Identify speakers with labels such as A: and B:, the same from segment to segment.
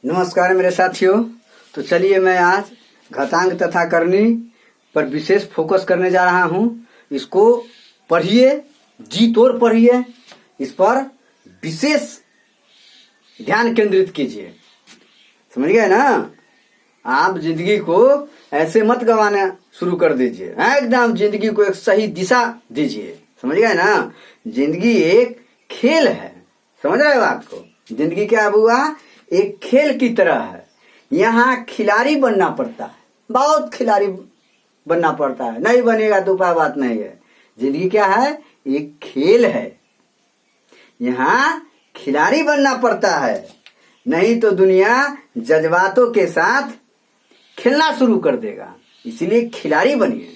A: नमस्कार मेरे साथियों। तो चलिए मैं आज घातांक तथा करनी पर विशेष फोकस करने जा रहा हूँ। इसको पढ़िए, जी तोड़ पढ़िए, इस पर विशेष ध्यान केंद्रित कीजिए। समझ गए ना? आप जिंदगी को ऐसे मत गंवाना शुरू कर दीजिए, एकदम जिंदगी को एक सही दिशा दीजिए। समझ गए ना? जिंदगी एक खेल है। समझ रहे हो बात को? जिंदगी क्या हुआ? एक खेल की तरह है। यहाँ खिलाड़ी बनना पड़ता है, बहुत खिलाड़ी बनना पड़ता है। नहीं बनेगा तो कोई बात नहीं है। जिंदगी क्या है? एक खेल है। यहाँ खिलाड़ी बनना पड़ता है, नहीं तो दुनिया जज्बातों के साथ खेलना शुरू कर देगा। इसलिए खिलाड़ी बनिए,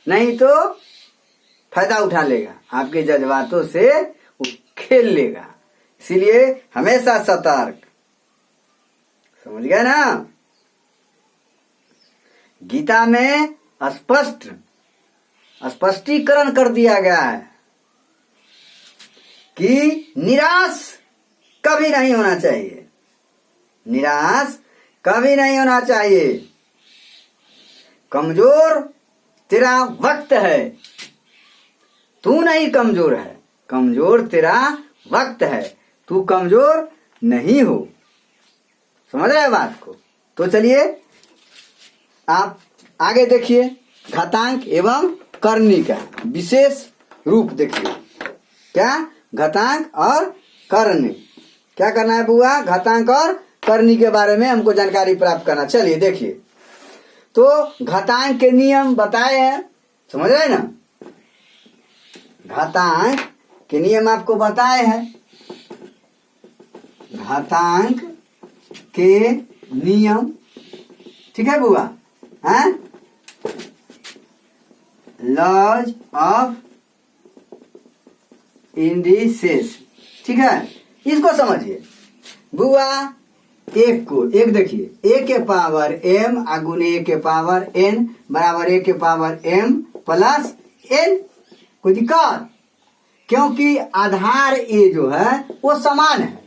A: नहीं तो फायदा उठा लेगा, आपके जज्बातों से वो खेल लेगा। इसीलिए हमेशा सतर्क। समझ गए ना? गीता में स्पष्टीकरण कर दिया गया है कि निराश कभी नहीं होना चाहिए। निराश कभी नहीं होना चाहिए। कमजोर तेरा वक्त है, तू नहीं कमजोर है। कमजोर तेरा वक्त है, तू कमजोर नहीं हो। समझ रहे हैं बात को? तो चलिए आप आगे देखिए। घातांक एवं करनी का विशेष रूप देखिए। क्या? घातांक और करनी। क्या करना है बुआ? घातांक और करनी के बारे में हमको जानकारी प्राप्त करना। चलिए देखिए। तो घातांक के नियम बताए हैं, समझ रहे ना? घातांक के नियम आपको बताए हैं। घातांक के नियम, ठीक है बुआ? हैं? लॉज ऑफ इंडिसेस, ठीक है? इसको समझिए बुआ। एक देखिए, a के पावर m गुने a के पावर n बराबर a के पावर m प्लस n। कोई दिक्कत? क्योंकि आधार a जो है वो समान है।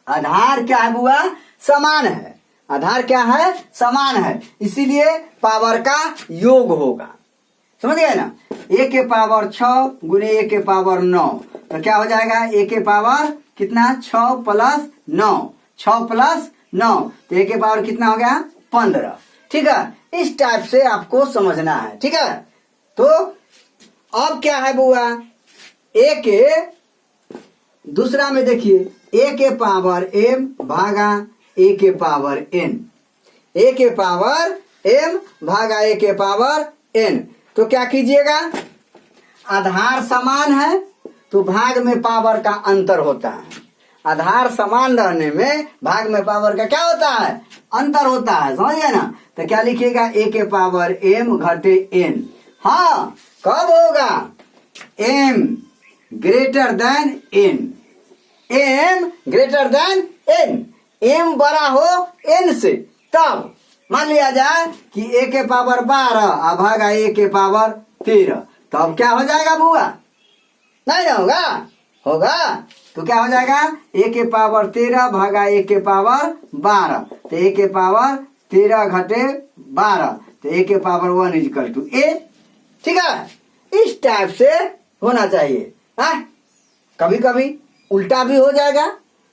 A: आधार क्या है बुआ? समान है। आधार क्या है? समान है। इसीलिए पावर का योग होगा। समझ गए ना? a के पावर 6 गुने a के पावर 9, तो क्या हो जाएगा? a के पावर कितना? 6 प्लस 9, 6 प्लस 9, तो a के पावर कितना हो गया? 15। ठीक है? इस टाइप से आपको समझना है। ठीक है? तो अब क्या है बुआ? a के दूसरा में देखिए, a के पावर m भागा a के पावर n, a के पावर m भागा a के पावर n। तो क्या कीजिएगा? आधार समान है तो भाग में पावर का अंतर होता है। आधार समान रहने में भाग में पावर का क्या होता है? अंतर होता है। समझ गए ना? तो क्या लिखिएगा? a के पावर m घटे n। हाँ, कब होगा? m greater than n। m greater than n। m बड़ा हो n से, तब मान लिया जाए कि a के पावर 12 भागा a के पावर 13, तब क्या हो जाएगा बुआ? नहीं ना होगा? होगा। तो क्या हो जाएगा? a के पावर 13 भागा a के पावर 12, तो a के पावर 13 घटे 12, तो a के पावर 1 इक्वल टू a। ठीक है? इस टाइप से होना चाहिए। कभी कभी उल्टा भी हो जाएगा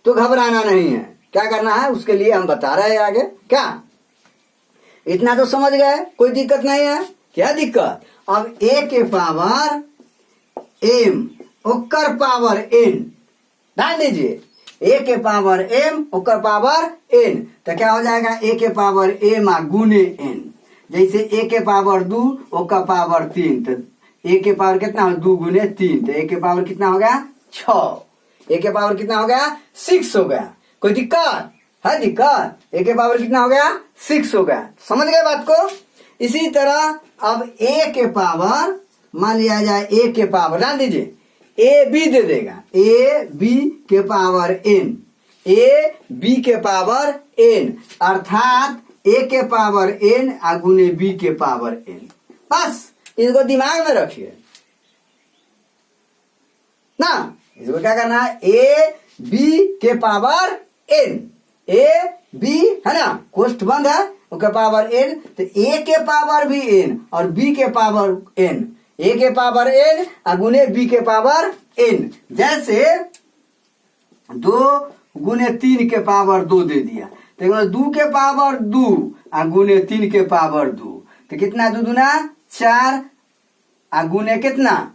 A: तो घबराना नहीं है। क्या करना है उसके लिए हम बता रहे हैं आगे। क्या इतना तो समझ गए? कोई दिक्कत नहीं है? क्या दिक्कत? अब a के पावर m ओकर पावर n, ध्यान दीजिए, a के पावर m ओकर पावर n, तो क्या हो जाएगा? a के पावर m गुने n। जैसे a के पावर 2 ओकर पावर 3, तो a के पावर कितना हो? 2 गुने 3, तो a के पावर कितना हो गया? 6। a के पावर कितना हो गया? 6 हो गया। कोई दिक्कत है? दिक्कत? a के पावर कितना हो गया? 6 हो गया। समझ गए बात को? इसी तरह अब a के पावर, मान लिया जाए a के पावर, ध्यान दीजिए, a b दे देगा, a b के पावर n, a b के पावर n, अर्थात a के पावर n गुने b के पावर n। बस इसको दिमाग में रखिए ना। इसको क्या करना है? a b के पावर एन, ए बी है ना, कोष्ठ बंद है, उसके पावर एन, तो ए के पावर भी एन और बी के पावर एन, ए के पावर एन गुने बी के पावर एन। जैसे 2 गुने 3 के पावर 2 दे दिया, तो 2 के पावर 2 गुने 3 के पावर 2, तो कितना 2 दूना 4 गुने कितना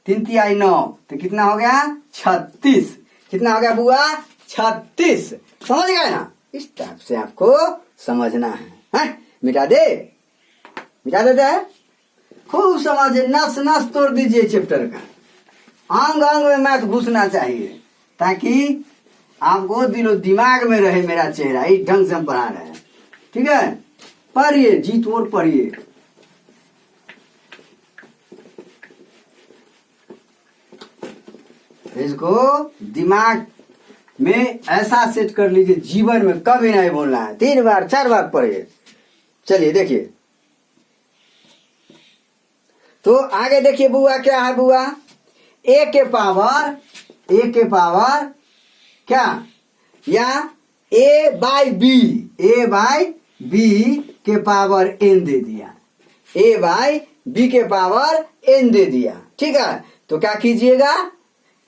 A: 3 तिहाई 9, तो कितना हो गया 36। कितना हो गया बुआ 36। समझ गए ना, इस टाइप से आपको समझना है? मिटा देते हैं, खूब समझे, नस नस तोड़ दीजिए चैप्टर का, अंग अंग में मैथ घुसना चाहिए, ताकि आपको दिलो दिमाग में रहे मेरा चेहरा, इस ढंग से हम पढ़ा रहे हैं। ठीक है, पढ़िए जी तोड़ पढ़िए। इसको दिमाग में ऐसा सेट कर लीजिए, जीवन में कभी नहीं बोलना है, 3 बार 4 बार पढ़िए। चलिए देखिए, तो आगे देखिए बुआ, क्या है बुआ, ए के पावर क्या, या ए बाई बी के पावर एन दे दिया, ए बाई बी के पावर एन दे दिया। ठीक है, तो क्या कीजिएगा,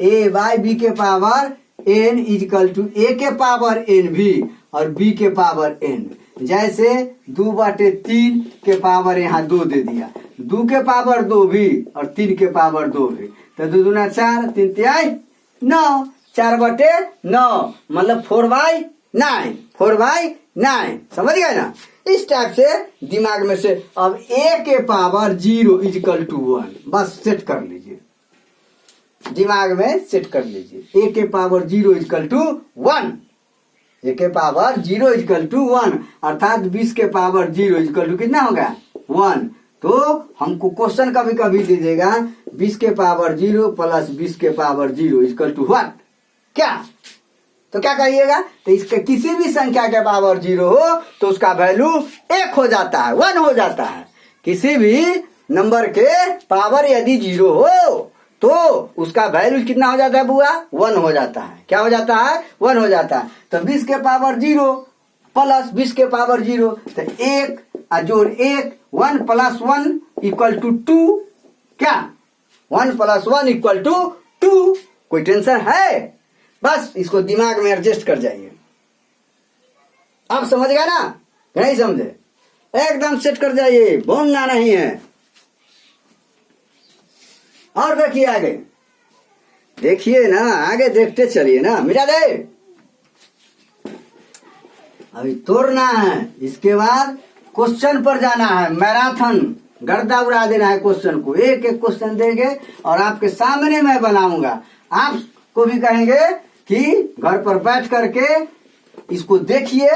A: ए बाई बी के पावर एन इजकल टू ए के पावर एन भी और बी के पावर एन। जैसे 2/3 के पावर यहाँ 2 दे दिया, 2 के पावर 2 भी और 3 के पावर 2 भी, तो 2 दूना 4, 3 तिहाई 9, 4/9 मतलब 4/9। समझ गए ना, इस टाइप से दिमाग में से। अब ए के पावर 0 इजकल टू 1, बस सेट कर लीजिए, दिमाग में सेट कर लीजिए, ए के पावर 0 इजकल टू 1, ए के पावर 0 इजकल टू 1, अर्थात 20 के पावर 0 इजकल टू कितना होगा 1। तो हमको क्वेश्चन कभी कभी दे देगा 20 के पावर 0 प्लस 20 के पावर 0 इजकल टू 1, क्या, तो क्या कहिएगा, तो इसके किसी भी संख्या के पावर 0 हो तो उसका वैल्यू 1 हो जाता है, 1 हो जाता है। किसी भी नंबर के पावर यदि 0 हो तो उसका वैल्यू कितना हो जाता है बुआ, 1 हो जाता है। क्या हो जाता है, 1 हो जाता है। तो 20 के पावर 0 प्लस 20 के पावर 0, तो 1 जोड़ 1, 1 + 1 = 2, क्या 1 + 1 = 2। कोई टेंशन है, बस इसको दिमाग में एडजस्ट कर जाइए। अब समझ गया ना, नहीं समझे, एकदम सेट कर जाइए, भूलना नहीं है। और देखिए आगे, देखिए ना, आगे देखते चलिए ना, मिटा दे, अभी तोड़ना है, इसके बाद क्वेश्चन पर जाना है, मैराथन गर्दा उड़ा देना है क्वेश्चन को। एक एक क्वेश्चन देंगे और आपके सामने मैं बनाऊंगा, आपको भी कहेंगे कि घर पर बैठ करके इसको देखिए,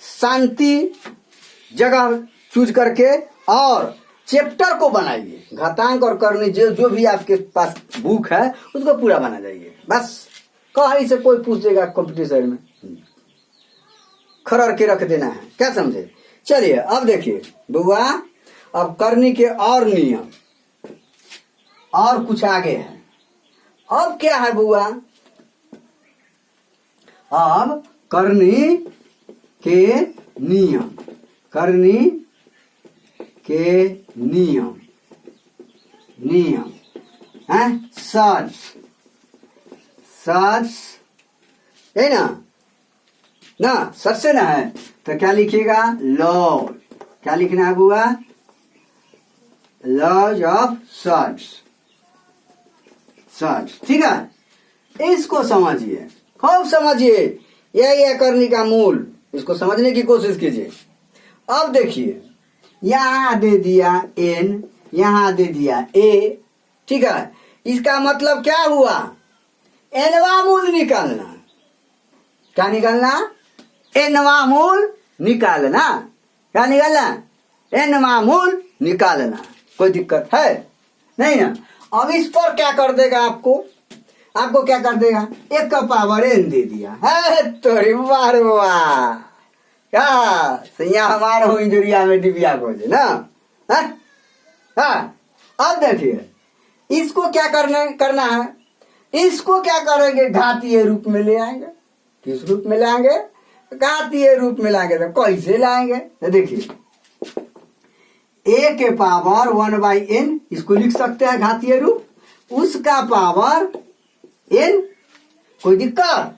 A: शांति जगह चूज करके और चैप्टर को बनाइए, घातांक और करनी जो भी आपके पास बुक है उसको पूरा बना जाइए। बस कहीं से कोई पूछ देगा कंपटीशन में, खरड़ के रख देना है, क्या समझे। चलिए अब देखिए बुआ, अब करनी के और नियम और कुछ आगे है। अब क्या है बुआ, अब करनी के नियम, करनी के नियम है, सर्च है ना सर्च से ना है, तो क्या लिखिएगा, लॉ, क्या लिखना है बुआ, लॉज ऑफ सर्च। ठीक है, इसको समझिए, खूब समझिए, यही है करनी का मूल, इसको समझने की कोशिश कीजिए। अब देखिए, यहां दे दिया n, यहां दे दिया a, ठीक है, इसका मतलब क्या हुआ, nवा मूल निकालना। क्या निकालना, nवा मूल निकालना। क्या निकालना, nवा मूल निकालना। कोई दिक्कत है नहीं ना। अब इस पर क्या कर देगा, आपको क्या कर देगा, 1 का पावर n दे दिया है, तोरी वाह वाह, क्या सैया हमारा हो इंजुरिया में डिबिया खोजे ना। हाँ, अब देखिए इसको क्या करना है, इसको क्या करेंगे, घातीय रूप में ले आएंगे। किस रूप में लाएंगे? घातीय रूप में लाएंगे। तो कैसे लाएंगे? तो देखिए a के पावर 1/n, इसको लिख सकते हैं घातीय रूप, उसका पावर n, कोई दिक्कत?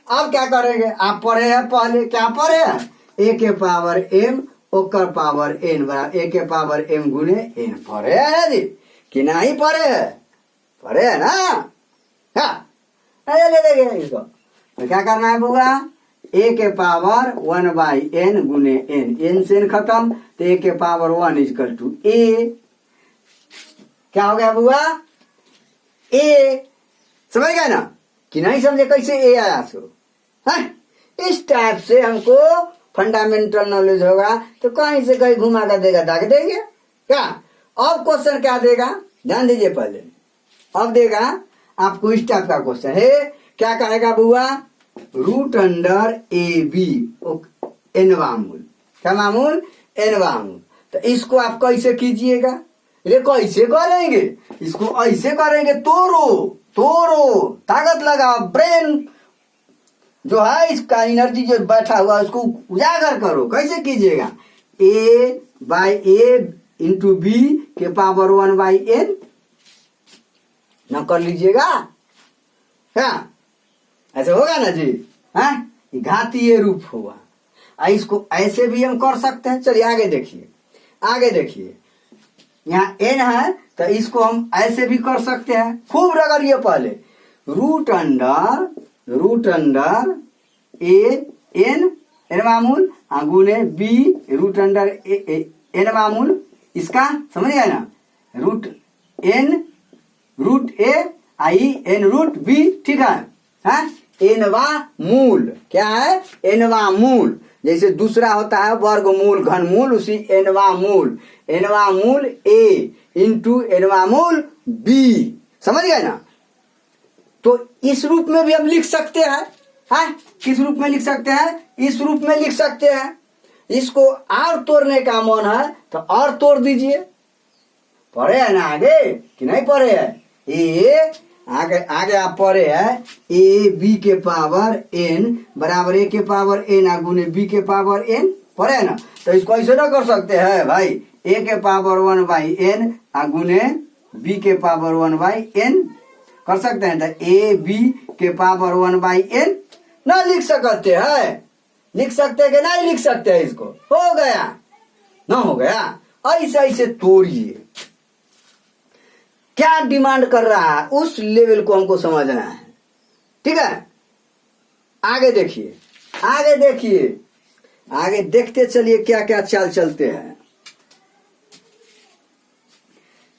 A: अब क्या करेंगे? आप पढ़े हैं पहले, क्या पढ़े हैं? a के पावर m ओकर पावर n बराबर a के पावर m गुने n। पढ़े है ना जी कि नहीं पढ़े है? पढ़े है ना? हाँ, ले लेंगे इसको। तो क्या करना है बुआ? a के पावर 1/n गुने n से n खत्म, तो a के पावर 1 इक्वल टू a। क्या हो गया बुआ? a। समझ गए ना कि नहीं समझे? कैसे a आया सो? हाँ, इस टाइप से हमको फंडामेंटल नॉलेज होगा तो कहीं से कहीं घुमा कर देगा, दाग देंगे क्या? अब क्वेश्चन क्या देगा? ध्यान दीजिए पहले। अब देगा आपको इस टाइप का क्वेश्चन है। क्या कहेगा बुआ? रूट अंडर ए बी एनवा मूल। क्या मामूल? एनवा मूल। तो इसको आप कैसे कीजिएगा? ये कैसे करेंगे? इसको ऐसे करेंगे, तोड़ो, ताकत लगाओ, ब्रेन जो है इसका एनर्जी जो बैठा हुआ है उसको उजागर करो। कैसे कीजिएगा? a/a इंटू b के पावर 1/n न कर लीजिएगा। क्या ऐसे होगा ना जी? हाँ, घातीय रूप होगा। इसको ऐसे भी हम कर सकते हैं। चलिए आगे देखिए, यहाँ n है तो इसको हम ऐसे भी कर सकते हैं। खूब रगड़िए पहले। Root under A N N मामूल गुने बी रूट अंडर एन मामूल, इसका समझ गए ना? Root A I N root B, ठीक है? हाँ, एनवा मूल। क्या है? एनवा मूल। जैसे दूसरा होता है वर्गमूल, घनमूल, उसी एनवा मूल ए इंटू एनवा मूल बी। समझ गए ना? तो इस रूप में भी हम लिख सकते हैं। हाँ, किस रूप में लिख सकते हैं? इस रूप में लिख सकते हैं। इसको और तोड़ने का मन है तो और तोड़ दीजिए। पढ़े है ना आगे कि नहीं पढ़े है? ए आगे आप पढ़े है ए बी के पावर एन बराबर ए के पावर एन गुने बी के पावर एन। पढ़े है ना? तो इसको ऐसे ना कर सकते हैं भाई, ए के पावर 1/n गुने बी के पावर 1/n कर सकते हैं। तो ए बी के पावर 1/n ना लिख सकते हैं? लिख सकते हैं कि नहीं लिख सकते हैं? इसको हो गया ना? हो गया। ऐसे तोड़िए। क्या डिमांड कर रहा है उस लेवल को हमको समझना है। ठीक है, आगे देखिए, आगे देखते चलिए क्या क्या चाल चलते हैं।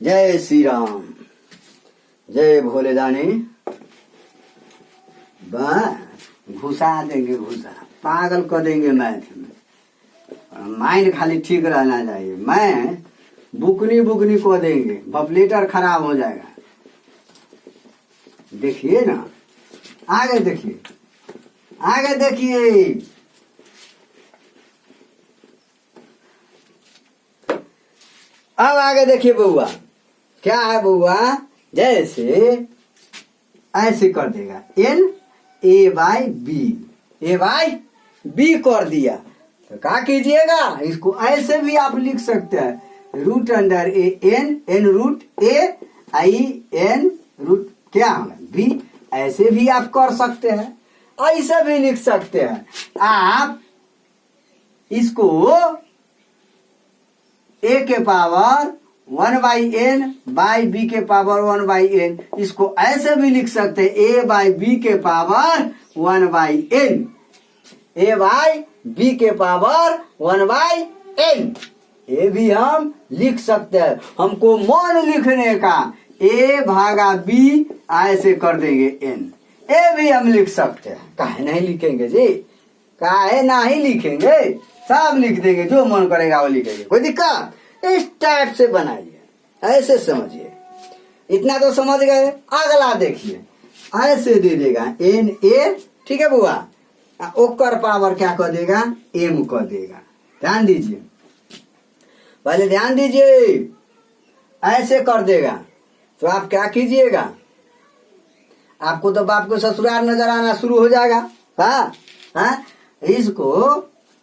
A: जय श्री राम, जय भोले दानी। घुसा देंगे, पागल कर देंगे मैथ में। माइंड खाली ठीक रहना चाहिए। मैं बुकनी को देंगे, बबलेटर खराब हो जाएगा। देखिए ना, आगे देखिए। अब आगे देखिए बउआ, क्या है बउआ? जैसे ऐसे कर देगा n a/b कर दिया तो क्या कीजिएगा? इसको ऐसे भी आप लिख सकते हैं, root under A N root A I N root क्या बी। ऐसे भी आप कर सकते हैं, ऐसे भी लिख सकते हैं। आप इसको ए के पावर 1/n बाई बी के पावर 1/n, इसको ऐसे भी लिख सकते हैं, a/b के पावर 1/n, a/b के पावर 1/n। ये भी हम लिख सकते हैं। हमको मन लिखने का, a/b ऐसे कर देंगे n। ये भी हम लिख सकते हैं। काहे नहीं लिखेंगे जी? काहे नहीं लिखेंगे? सब लिख देंगे, जो मन करेगा वो लिखेंगे, कोई दिक्कत? इस टाइप से बनाइए, ऐसे समझिए। इतना तो समझ गए। अगला देखिए, ऐसे दे देगा एन ए, ठीक है बुआ? ओकर पावर क्या कर देगा? एम कर देगा। ध्यान दीजिए, पहले ध्यान दीजिए। ऐसे कर देगा तो आप क्या कीजिएगा? आपको तो बाप को ससुराल नजर आना शुरू हो जाएगा। हाँ, इसको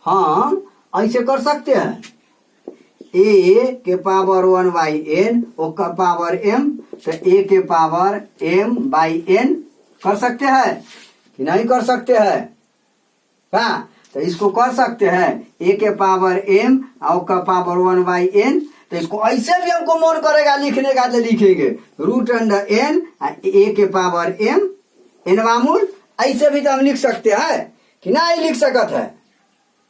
A: हम ऐसे कर सकते हैं, ए के पावर 1 बाई एन ओ का पावर एम, तो ए के पावर एम बाई एन कर सकते हैं कि नहीं कर सकते हैं? हाँ, तो इसको कर सकते हैं ए के पावर एम और का पावर 1 बाई एन। तो इसको ऐसे भी हमको मन करेगा लिखने का तो लिखेंगे रूट अंडर एन ए के पावर एम एन मामूल, ऐसे भी तो हम लिख सकते हैं कि नहीं लिख सकते है?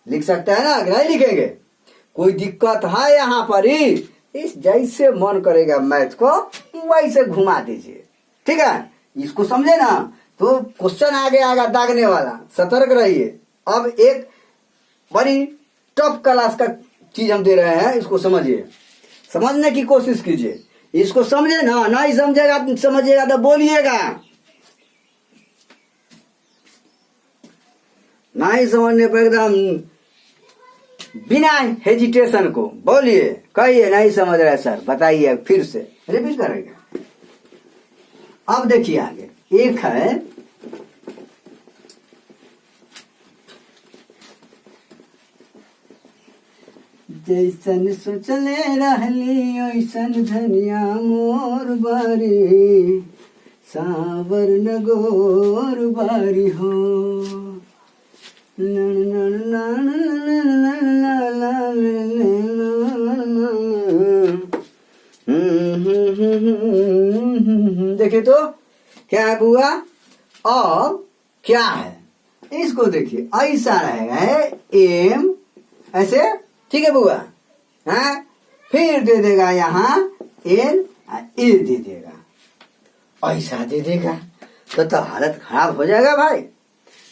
A: लिख सकते हैं ना कि नहीं लिखेंगे? कोई दिक्कत है यहाँ पर ही? इस जैसे मन करेगा मैथ को वैसे घुमा दीजिए, ठीक है? इसको समझे ना? तो क्वेश्चन आगे आएगा दागने वाला, सतर्क रहिए। अब एक बड़ी टफ क्लास का चीज हम दे रहे हैं, इसको समझिए, समझने की कोशिश कीजिए। इसको समझे ना, नहीं समझेगा समझिएगा तो बोलिएगा, नहीं समझने पर एकदम बिना हेजिटेशन को बोलिए, कहिए नहीं समझ रहे सर, बताइए, फिर से रिपीट करेंगे। अब देखिए आगे एक है जैसन सोचले रहली ओइसन धनिया मोर बारी, सावर नगोर बारी हो, देखिए तो क्या हुआ और क्या है, इसको देखिए ऐसा रहेगा एम ऐसे, ठीक है बुआ? हाँ, फिर दे देगा यहाँ एन ए दे देगा, ऐसा दे देगा तो हालत खराब हो जाएगा भाई।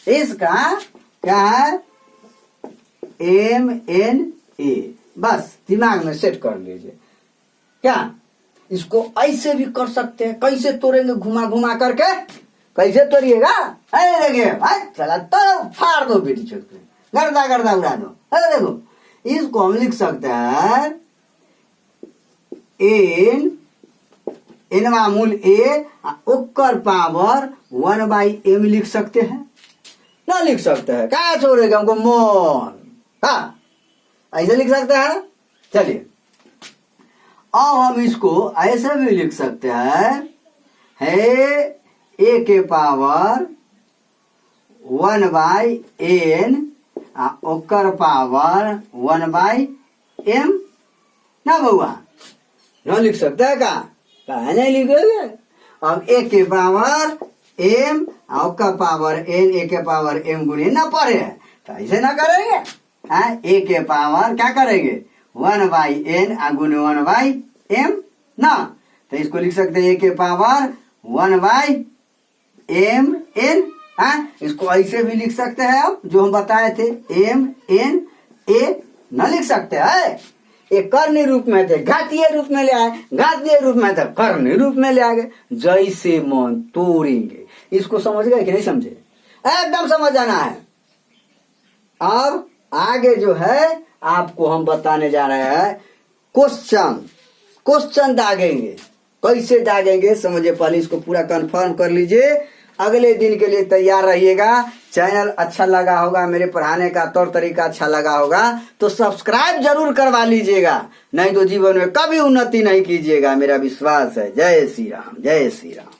A: इसका क्या है एम एन ए, बस दिमाग में सेट कर लीजिए। क्या इसको ऐसे भी कर सकते हैं? कैसे तोड़ेंगे? घुमा घुमा करके कैसे तोड़िएगा? अरे देखिए भाई, चला तो फाड़ दो बेटी चुप, गर्दा गर्दा उड़ा दो। अरे देखो, इसको हम लिख सकते हैं एन मामूल ए ओकर पावर 1 बाई एम लिख सकते हैं ना? लिख सकते हैं, क्या छोड़ेगा हमको मन? हाँ, ऐसे लिख सकते हैं। चलिए अब हम इसको ऐसे भी लिख सकते हैं, ए के पावर 1 बाई एन ओकर पावर 1 बाई एम ना बउआ? न लिख सकते है का नहीं लिखेंगे? अब ए के पावर एम ओकर पावर एन ए के पावर एम गुणे ना पढ़े तो ऐसे ना करेंगे। हाँ, ए के पावर क्या करेंगे 1 बाई एन गुणे 1 बाई एम ना, तो इसको लिख सकते हैं ए के पावर 1 बाई एम एन। हाँ, इसको ऐसे भी लिख सकते हैं अब जो हम बताए थे, एम एन ए न लिख सकते है? एक कर्णी रूप में थे, घातीय रूप में ले आए, घातीय रूप में थे, कर्णी रूप में ले आ गए, जैसे मन तोड़ेंगे। इसको समझ गए कि नहीं समझे? एकदम समझ आना है। अब आगे जो है आपको हम बताने जा रहे हैं क्वेश्चन दागेंगे। कैसे दागेंगे समझिए, पहले इसको पूरा कंफर्म कर लीजिए, अगले दिन के लिए तैयार रहिएगा। चैनल अच्छा लगा होगा, मेरे पढ़ाने का तौर तरीका अच्छा लगा होगा तो सब्सक्राइब जरूर करवा लीजिएगा, नहीं तो जीवन में कभी उन्नति नहीं कीजिएगा, मेरा विश्वास है। जय श्री राम, जय श्री राम।